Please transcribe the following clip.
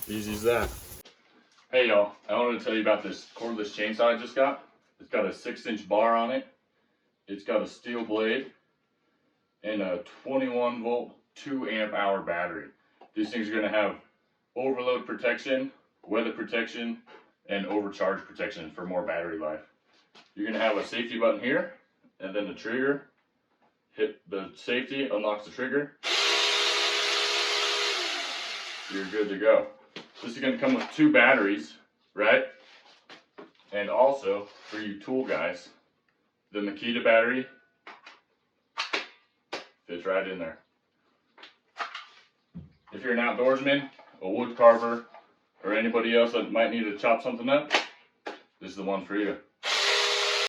Easy as that. Hey y'all, I wanted to tell you about this cordless chainsaw I just got. It's got a 6-inch bar on it. It's got a steel blade and a 21 volt 2 amp hour battery. These things are going to have overload protection, weather protection, and overcharge protection for more battery life. You're going to have a safety button here and then the trigger. Hit the safety, unlocks the trigger. You're good to go. This is going to come with 2 batteries, right? And also, for you tool guys, the Makita battery fits right in there. If you're an outdoorsman, a wood carver, or anybody else that might need to chop something up, this is the one for you.